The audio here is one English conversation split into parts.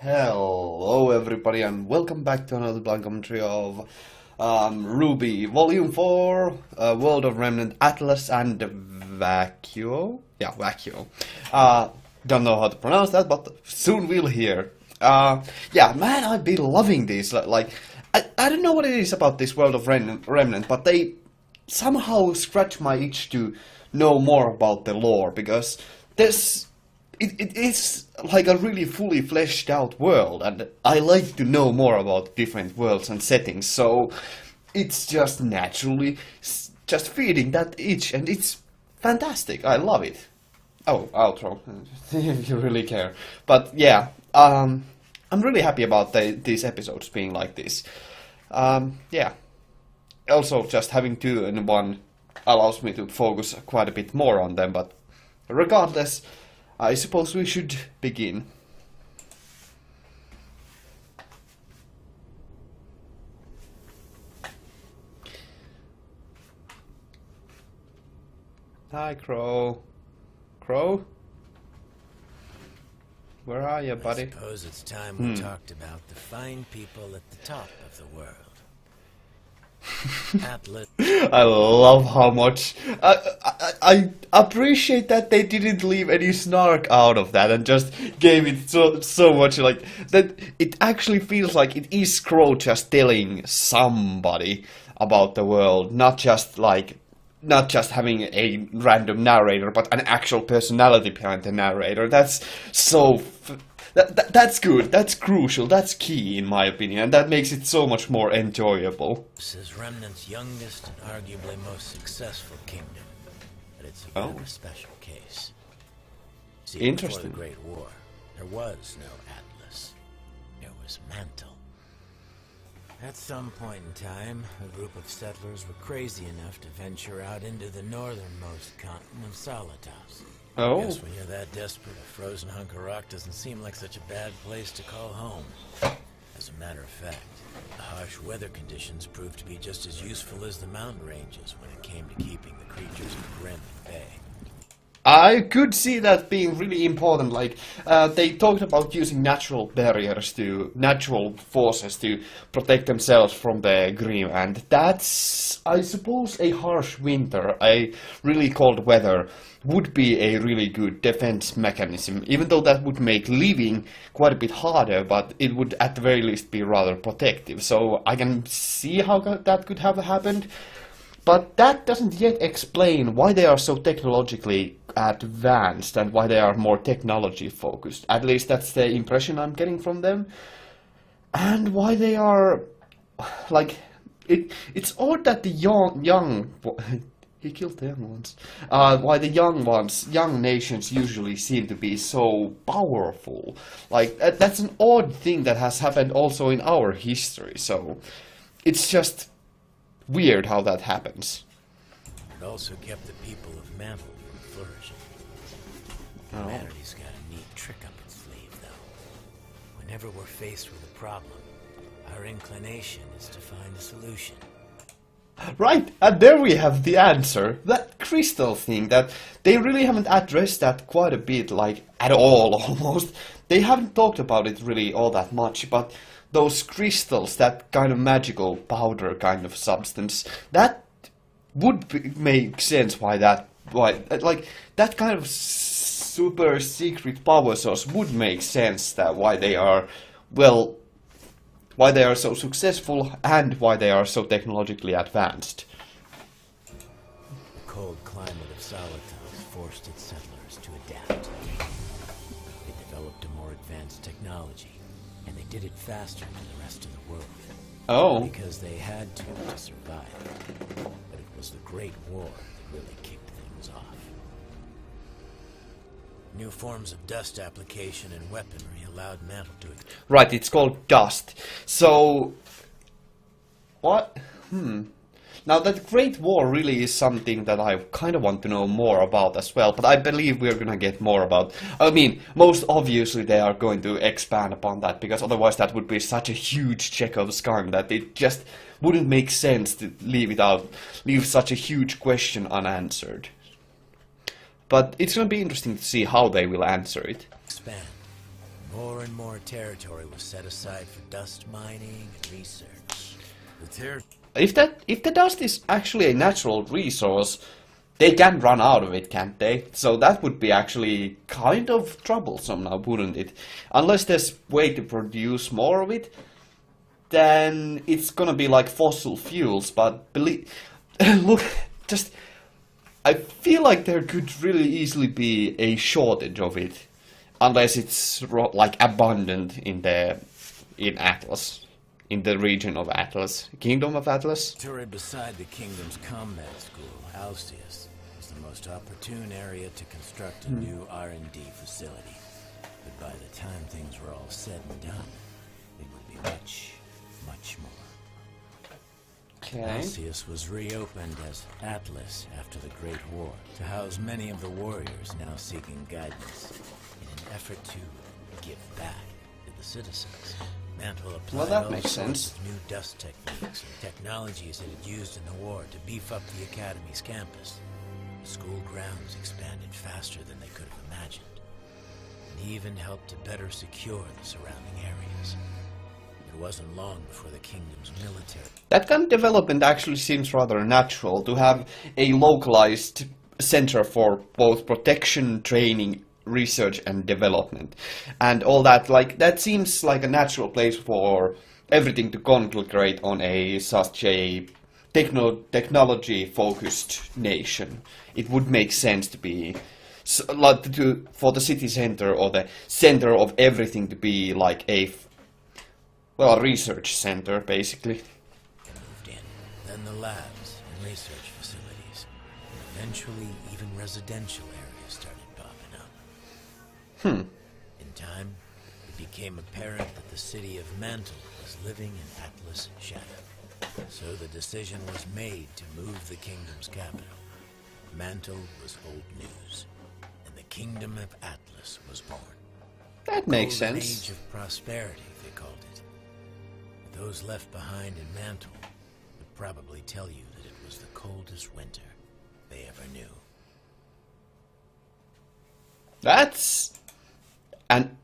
Hello everybody and welcome back to another blind commentary of RWBY Vol.4, World of Remnant, Atlas and Vacuo. Yeah, Vacuo. Don't know how to pronounce that, but soon we'll hear. Yeah, man, I've been loving this. I don't know what it is about this World of Remnant, but they somehow scratch my itch to know more about the lore, because it is like a really fully fleshed out world, and I like to know more about different worlds and settings, so it's just naturally just feeding that itch, and it's fantastic. I love it. Oh, outro, if you really care. But yeah, I'm really happy about these episodes being like this. Yeah. Also, just having two in one allows me to focus quite a bit more on them, but regardless, I suppose we should begin. Hi, Crow. Crow? Where are you, buddy? I suppose it's time we talked about the fine people at the top of the world. Atlas. I love how much I appreciate that they didn't leave any snark out of that and just gave it so much like that. It actually feels like it is Crow just telling somebody about the world, not just having a random narrator, but an actual personality behind the narrator. That's so. That's good, that's crucial, that's key in my opinion, and that makes it so much more enjoyable. This is Remnant's youngest and arguably most successful kingdom, but it's a bit of a special case. See, interesting. Before the Great War, there was no Atlas. There was Mantle. At some point in time, a group of settlers were crazy enough to venture out into the northernmost continent of Solitas. Oh. I guess when you're that desperate, a frozen hunk of rock doesn't seem like such a bad place to call home. As a matter of fact, the harsh weather conditions proved to be just as useful as the mountain ranges when it came to keeping the creatures of the Remnant at bay. I could see that being really important. Like, they talked about using natural barriers natural forces to protect themselves from the Grim, and that's, I suppose, a harsh winter, a really cold weather would be a really good defense mechanism, even though that would make living quite a bit harder, but it would at the very least be rather protective. So I can see how that could have happened. But that doesn't yet explain why they are so technologically advanced and why they are more technology focused. At least that's the impression I'm getting from them. And why they are, like, it's odd that the young he killed the young ones. Why the young nations usually seem to be so powerful. Like, that's an odd thing that has happened also in our history. So it's just weird how that happens. It also kept the people of Mantle from flourishing. Humanity's got a neat trick up its sleeve, though. Whenever we're faced with a problem, our inclination is to find a solution. Right, and there we have the answer. That crystal thing, that they really haven't addressed that quite a bit, like, at all, almost. They haven't talked about it really all that much, but those crystals, that kind of magical powder kind of substance, that would make sense why that kind of super secret power source would make sense, that why they are so successful and why they are so technologically advanced. The cold climate of Solitas forced its settlers to adapt. They developed a more advanced technology, and they did it faster than the rest of the world. Oh. Because they had to survive. But it was the Great War that really kicked things off. New forms of dust application and weaponry allowed Mantle to... Right, it's called dust. So, what? Now, that Great War really is something that I kind of want to know more about as well, but I believe we're gonna get more about... I mean, most obviously they are going to expand upon that, because otherwise that would be such a huge check of Skarn that it just wouldn't make sense to leave such a huge question unanswered. But it's gonna be interesting to see how they will answer it. Expand. More and more territory was set aside for dust mining and research. If the dust is actually a natural resource, they can run out of it, can't they? So that would be actually kind of troublesome now, wouldn't it? Unless there's way to produce more of it, then it's gonna be like fossil fuels. But look, I feel like there could really easily be a shortage of it, unless it's like abundant in Atlas. In the region of Atlas, Kingdom of Atlas. Turret beside the kingdom's combat school, Alcius, was the most opportune area to construct a new R&D facility. But by the time things were all said and done, it would be much, much more. Okay. Alcius was reopened as Atlas after the Great War to house many of the warriors now seeking guidance in an effort to give back to the citizens. Mantle applied Well, that makes sense. of new dust techniques and technologies it had used in the war to beef up the Academy's campus. The school grounds expanded faster than they could have imagined, and even helped to better secure the surrounding areas. It wasn't long before the kingdom's military... That kind of development actually seems rather natural, to have a localized center for both protection, training, research and development and all that. Like, that seems like a natural place for everything to congregate on such a technology focused nation. It would make sense to be for the city center or the center of everything to be like a research center basically. Moved in, then the labs and research facilities, and eventually even residential areas started popping up. In time, it became apparent that the city of Mantle was living in Atlas' shadow. So the decision was made to move the kingdom's capital. Mantle was old news, and the kingdom of Atlas was born. That makes Golden sense. Age of prosperity, they called it. But those left behind in Mantle would probably tell you that it was the coldest winter they ever knew. That's an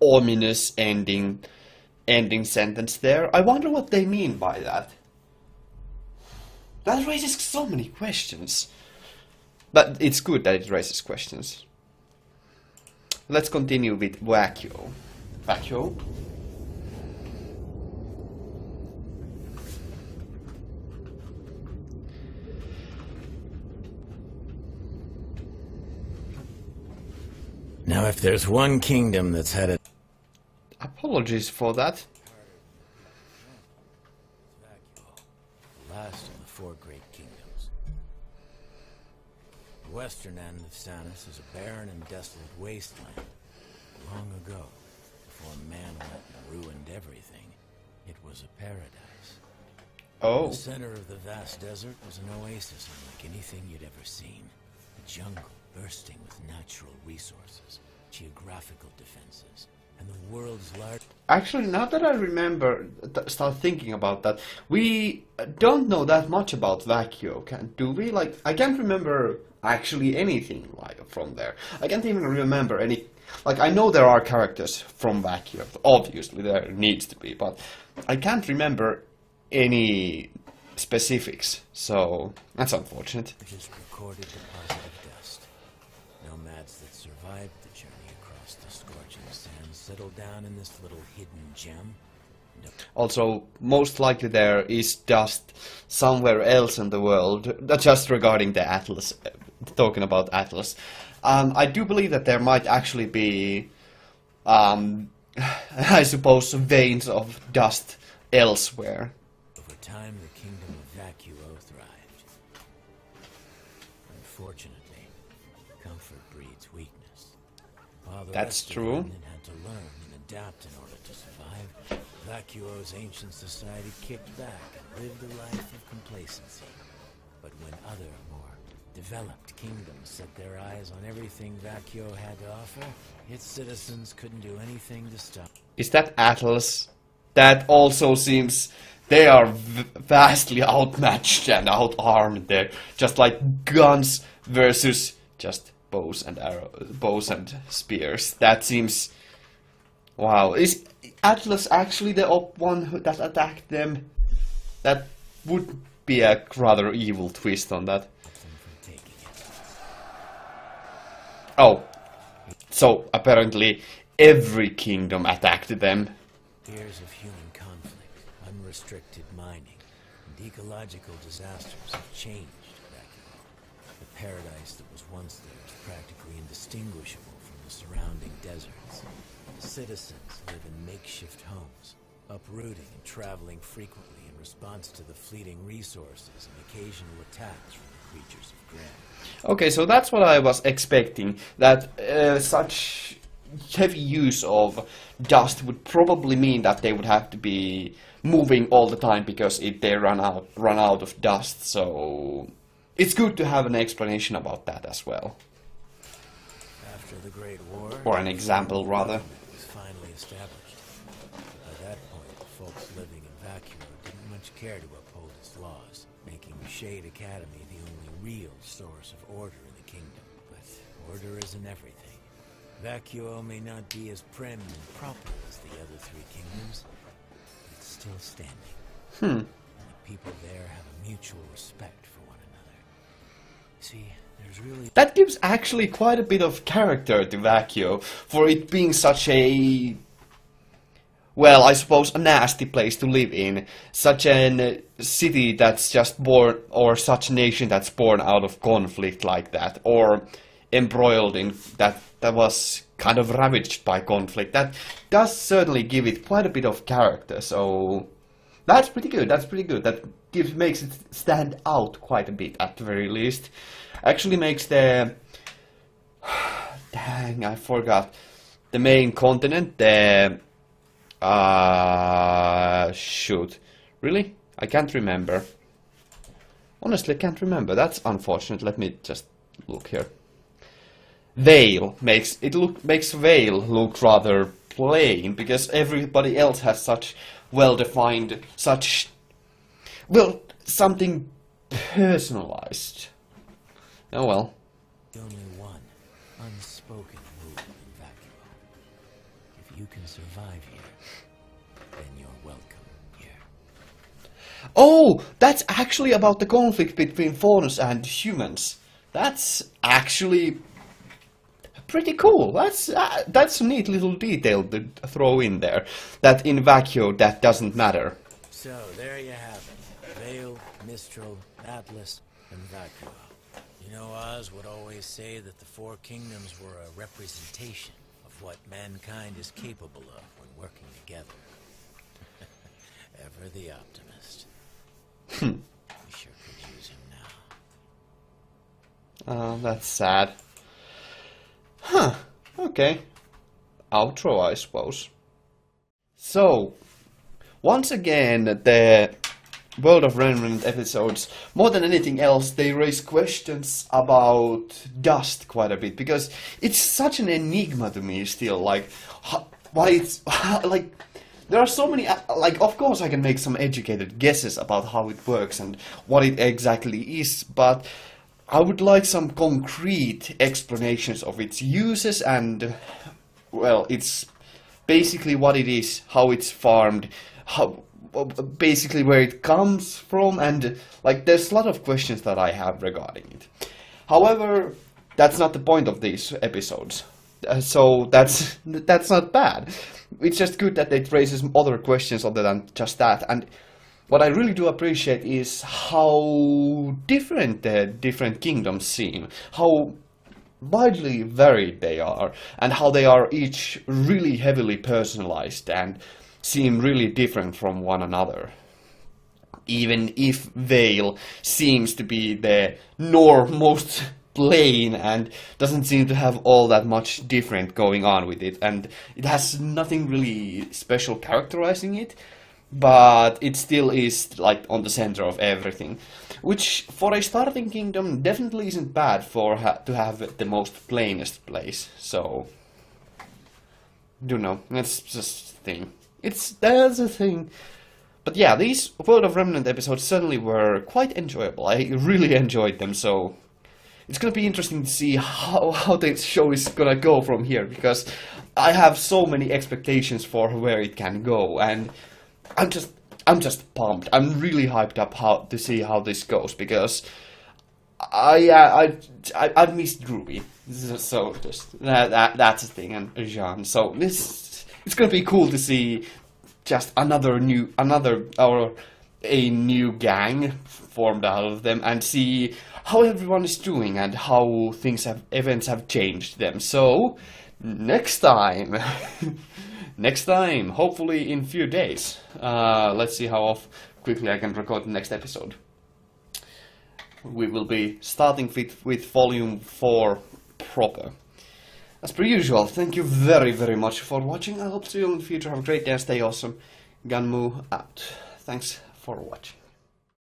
ominous ending sentence there. I wonder what they mean by that. That raises so many questions. But it's good that it raises questions. Let's continue with Vacuo. Vacuo? Now, if there's one kingdom that's had a... Apologies for that. Vacuo, the last of the four great kingdoms. The western end of Sanus is a barren and desolate wasteland. Long ago, before man went and ruined everything, it was a paradise. Oh. The center of the vast desert was an oasis unlike anything you'd ever seen. A jungle bursting with natural resources, geographical defenses, and the world's largest... Actually, now that I remember, start thinking about that, we don't know that much about Vacuo, do we? Like, I can't remember actually anything from there. I can't even remember any... Like, I know there are characters from Vacuo, obviously there needs to be, but I can't remember any specifics, so that's unfortunate. Just recorded deposit of dust. Nomads that survived the journey across the scorching sands settled down in this little hidden gem. Also, most likely there is dust somewhere else in the world, just regarding the Atlas, talking about Atlas. I do believe that there might actually be, I suppose, veins of dust elsewhere. Over time, the kingdom of Vacuo thrived. Unfortunately, comfort breeds weakness. While the That's rest of true. Remnant had to learn and adapt in order to survive, Vacuo's ancient society kicked back and lived a life of complacency. But when other, more developed kingdoms set their eyes on everything Vacuo had to offer, its citizens couldn't do anything to stop. Is that Atlas? That also seems... They are vastly outmatched and outarmed there. Just like guns versus just bows and spears. That seems Wow, is Atlas actually the one that attacked them? That would be a rather evil twist on that. Oh, so apparently every kingdom attacked them. Years of human conflict, unrestricted mining, and ecological disasters have changed Vacuo. The paradise that was once there is practically indistinguishable from the surrounding deserts. Citizens live in makeshift homes, uprooting and traveling frequently in response to the fleeting resources and occasional attacks from the creatures of Grand. Okay, so that's what I was expecting, that such heavy use of dust would probably mean that they would have to be moving all the time because they run out of dust, so it's good to have an explanation about that as well. After the Great War, or an example rather, was finally established. By that point, the folks living in Vacuo didn't much care to uphold its laws, making the Shade Academy the only real source of order in the kingdom. But order isn't everything. Vacuo may not be as prim and proper as the other three kingdoms, but it's still standing. And the people there have a mutual respect for one another. See, there's really... That gives actually quite a bit of character to Vacuo, for it being such a... well, I suppose a nasty place to live in. Such a city that's just born, or such a nation that's born out of conflict like that, or embroiled in that was kind of ravaged by conflict. That does certainly give it quite a bit of character, so that's pretty good, that's pretty good. That makes it stand out quite a bit at the very least. Actually makes the... dang, I forgot. The main continent, the... shoot. Really? I can't remember. Honestly, I can't remember. That's unfortunate. Let me just look here. Vale makes Vale look rather plain, because everybody else has such well-defined, well, something personalized. Oh well. only one unspoken rule in Vacuo. If you can survive here, then you're welcome here. Oh, that's actually about the conflict between faunus and humans. That's actually pretty cool. That's a neat little detail to throw in there. That in Vacuo that doesn't matter. So there you have it. Vale, Mistral, Atlas, and Vacuo. You know, Oz would always say that the four kingdoms were a representation of what mankind is capable of when working together. Ever the optimist. We sure could use him now. Oh, that's sad. Huh, okay. Outro, I suppose. So, once again, the World of Remnant episodes, more than anything else, they raise questions about dust quite a bit, because it's such an enigma to me still, like, why it's, like, there are so many, like, of course I can make some educated guesses about how it works and what it exactly is, but I would like some concrete explanations of its uses and, well, it's basically what it is, how it's farmed, how basically where it comes from, and like there's a lot of questions that I have regarding it. However, that's not the point of these episodes, so that's not bad. It's just good that it raises other questions other than just that. And what I really do appreciate is how different the different kingdoms seem, how widely varied they are, and how they are each really heavily personalized and seem really different from one another. Even if Vale seems to be the most plain and doesn't seem to have all that much different going on with it, and it has nothing really special characterizing it, but it still is like on the center of everything, which for a starting kingdom definitely isn't bad for to have the most plainest place. So, don't know, that's just a thing. That's a thing. But yeah, these World of Remnant episodes certainly were quite enjoyable. I really enjoyed them, so it's gonna be interesting to see how the show is gonna go from here, because I have so many expectations for where it can go, and I'm just pumped. I'm really hyped up to see how this goes, because I've missed RWBY, so just that's the thing, and Jean. So it's gonna be cool to see just a new gang formed out of them, and see how everyone is doing and how events have changed them. So next time, hopefully in few days. Let's see how quickly I can record the next episode. We will be starting with Volume 4 proper. As per usual, thank you very, very much for watching. I hope to see you in the future. Have a great day and stay awesome. Gunmu out. Thanks for watching.